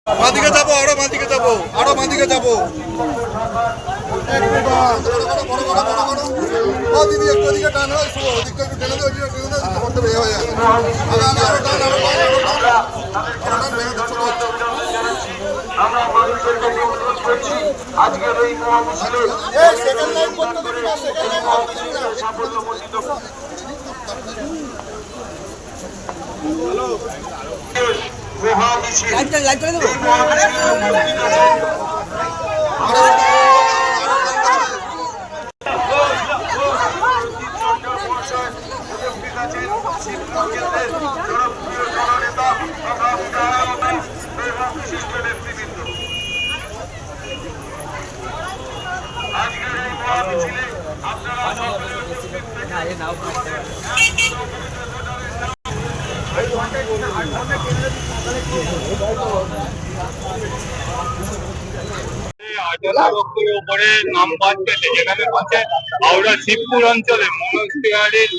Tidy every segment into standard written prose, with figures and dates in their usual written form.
মাদিকে যাবো, আরো মাদিকে যাবো, আরো মাদিকে যাবো। দিদি একটু ওদিকে টান হয়, ওদিকটা একটু টেনে দেয়, করতে হয়ে যাবে। আরো টান, আরো টান, আরো টান, আরো টান ভেঙে ছোট হচ্ছে। আমরা মানুষদেরকে অনুরোধ করছি আজকের এই মহামিছিলে সাফল্যমণ্ডিত মহামিছিল এই আজকের এই মহামিছিলে আপনারা সকলে উপস্থিত থেকে উপরে নাম বাদ পেতে যেখানে বলছে হাওড়া শিবপুর অঞ্চলে মনস্তিহারির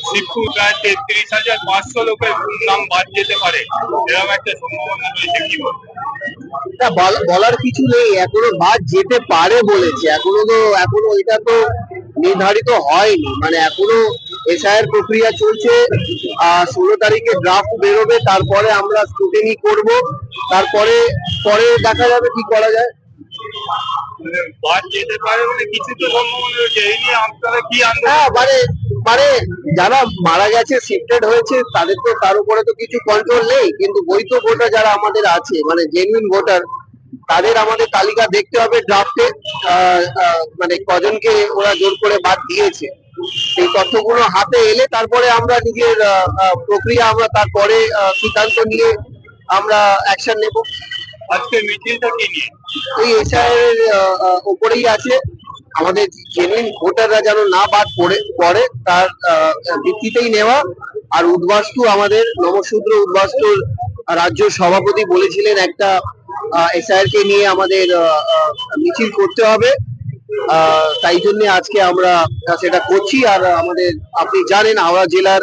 শিবপুর প্রায় 33,500 লোকের নাম বাদ যেতে পারে, এরকম একটা সম্ভাবনা রয়েছে। কি বলার কিছু নেই, এখনো বাদ যেতে পারে বলেছে, এখনো এটা তো নির্ধারিত হয়নি, মানে এখনো এসআইআর প্রক্রিয়া চলছে। 16 তারিখে ড্রাফট বেরোবে, তারপরে আমরা স্ক্রুটিনি করব, তারপরে দেখা যাবে কি করা যায়। বাদ যেতে পারে মানে কিছু তো সম্ভাবনা রয়েছে, এই নিয়ে আপনারা কি মানে যারা মারা গেছে, শিফটেড হয়েছে, তাদের তো তার উপরে তো কিছু কন্ট্রোল নেই, কিন্তু বৈধ ভোটার যারা আমাদের আছে, মানে জেনুইন ভোটার, তাদের আমাদের তালিকা দেখতে হবে ড্রাফটে, মানে কজনকে ওরা জোর করে বাদ দিয়েছে, সেই তথ্যগুলো হাতে এলে তারপরে আমরা নিজের প্রক্রিয়া, আমরা তারপরে সিদ্ধান্ত নিয়ে আমরা অ্যাকশন নেব। আজকে মিছিলটা কি নিয়ে? এই এসআইআর উপরেই আছে, আমাদের জেনুইন ভোটাররা যেন না বাদ পড়ে তার ভিত্তিতেই নেওয়া। আর উদ্বাস্তু, আমাদের নমশূদ্র উদ্বাস্তুর রাজ্য সভাপতি বলেছিলেন একটা এসআইআর কে নিয়ে আমাদের মিছিল করতে হবে, তাই জন্য আজকে আমরা সেটা করছি। আর আমাদের, আপনি জানেন, হাওড়া জেলার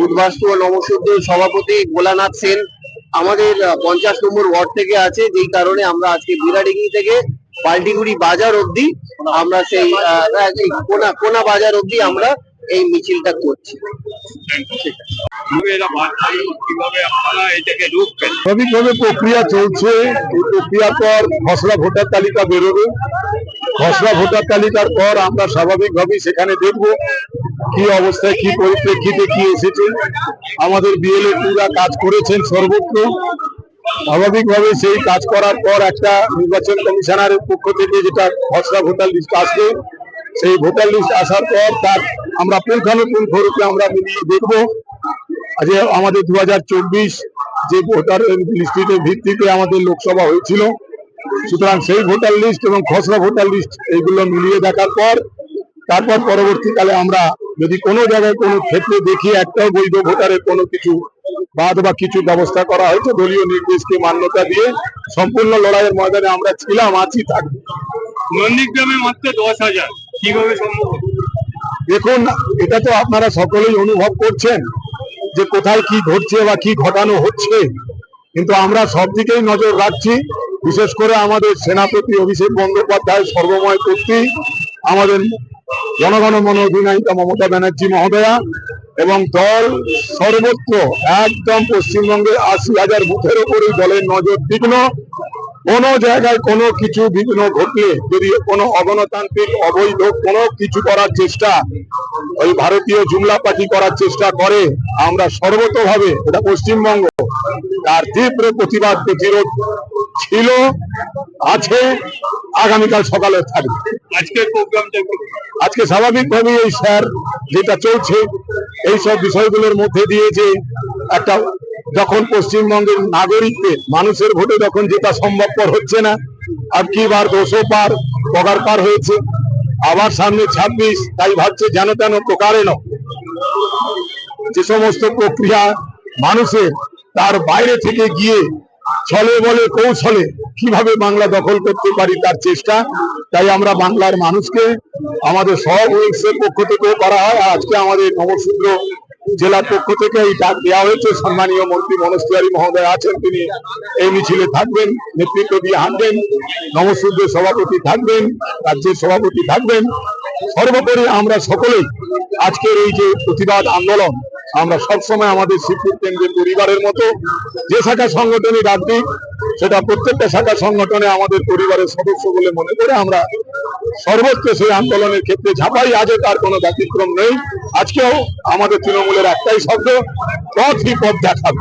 উদ্বাস্তু ও নমশূদ্র সভাপতি ভোলানাথ সেন আমাদের 50 নম্বর ওয়ার্ড থেকে আছে, যেই কারণে আমরা আজকে বিরাডিগি থেকে পাল্টিগুড়ি বাজার অবধি আমরা সেই কোনা বাজার অবধি আমরা এই মিছিলটা করছি। স্বাভাবিকভাবে প্রক্রিয়া চলছে, এই প্রক্রিয়ার পর খসড়া ভোটার তালিকা বেরোবে, খসড়া ভোটার তালিকার পর আমরা স্বাভাবিকভাবেই সেখানে দেখব কি অবস্থায়, কি পরিপ্রেক্ষিতে কি এসেছে। আমাদের বিএলএ পুরা কাজ করেছেন সর্বত্র, স্বাভাবিকভাবে সেই কাজ করার পর একটা নির্বাচন কমিশনারের পক্ষ থেকে যেটা খসড়া ভোটার লিস্ট আসবে, সেই ভোটার লিস্ট আসার পর তার আমরা পুঙ্খানুপুঙ্খ রূপে আমরা মিলিয়ে দেখবো যে আমাদের 2024 যে ভোটার লিস্টের ভিত্তিতে আমাদের লোকসভা হয়েছিল, সুতরাং সেই ভোটার লিস্ট এবং খসড়া ভোটার লিস্ট এইগুলো মিলিয়ে দেখার পর তারপর পরবর্তীকালে আমরা যদি কোনো জায়গায় কোনো ক্ষেত্রে দেখি একটাও বৈধ ভোটারের কোনো কিছু বাদ বা কিছু ব্যবস্থা করা হয়েছে, দলীয় নির্দেশকে মান্যতা দিয়ে সম্পূর্ণ লড়াইয়ের ময়দানে আমরা ছিলাম, আছি, থাকবো। নন্দীগ্রামে মাত্র 10,000, কিভাবে সম্ভব? দেখুন, এটা তো আপনারা সকলেই অনুভব করছেন যে কোথায় কি ঘটছে বা কি ঘটানো হচ্ছে, কিন্তু আমরা সব দিকেই নজর রাখছি। বিশেষ করে আমাদের সেনাপতি অভিষেক বন্দ্যোপাধ্যায় সর্বময় কর্তৃ, আমাদের জনগণ মন অধিনায়িকা মমতা ব্যানার্জি মহোদয়া এবং দল সর্বত্র একদম পশ্চিমবঙ্গের 80,000 বুথের উপরেই দলের নজর তীক্ষ্ণ। কোন জায়গায় কোনো কিছু বিঘ্ন ঘটলে, যদি কোনো অগণতান্ত্রিক অবৈধ কোনো কিছু করার চেষ্টা ওই ভারতীয় জুমলা পার্টি করার চেষ্টা করে, আমরা সর্বতভাবে, এটা পশ্চিমবঙ্গ, তার তীব্র প্রতিবাদ প্রতিরোধ ছিল, আছে, আগামীকাল সকালে থাকবে। আজকের প্রোগ্রামটা আজকে স্বাভাবিকভাবে এই স্যার যেটা চলছে এইসব বিষয়গুলোর মধ্যে দিয়ে যে একটা, যখন পশ্চিমবঙ্গের নাগরিকদের মানুষের ভোটে যখন যেটা সম্ভবপর হচ্ছে না, আর কি বার 200 পার পগার পার হয়েছে, আবার সামনে 26, তাই ভাবছে যেন তেন প্রকারেণ যে সমস্ত প্রক্রিয়া মানুষের তার বাইরে থেকে গিয়ে ছলে বলে কৌশলে কিভাবে বাংলা দখল করতে পারি তার চেষ্টা। তাই আমরা বাংলার মানুষকে আমাদের সব উইংসের পক্ষ থেকে করা হয়, আজকে আমাদের নমশূদ্র জেলার পক্ষ থেকে এই ডাক দেওয়া হয়েছে। সম্মানীয় মন্ত্রী মনোজ তিওয়ারী মহোদয় আছেন, তিনি এই মিছিলে থাকবেন, নেতৃত্ব দিয়ে হাঁটবেন। নমশূদ্রের সভাপতি থাকবেন, রাজ্যের সভাপতি থাকবেন। সর্বোপরি আমরা সকলেই আজকের এই যে প্রতিবাদ আন্দোলন, আমরা সবসময় আমাদের শিবপুর কেন্দ্রের পরিবারের মতো যে শাখা সংগঠনই ডাক দিই, সেটা প্রত্যেকটা শাখা সংগঠনে আমাদের পরিবারের সদস্য বলে মনে করে আমরা সর্বোচ্চ সেই আন্দোলনের ক্ষেত্রে ঝাঁপাই। আজও তার কোনো ব্যতিক্রম নেই। আজকেও আমাদের তৃণমূলের একটাই শব্দ, পথই পথ দেখাবে।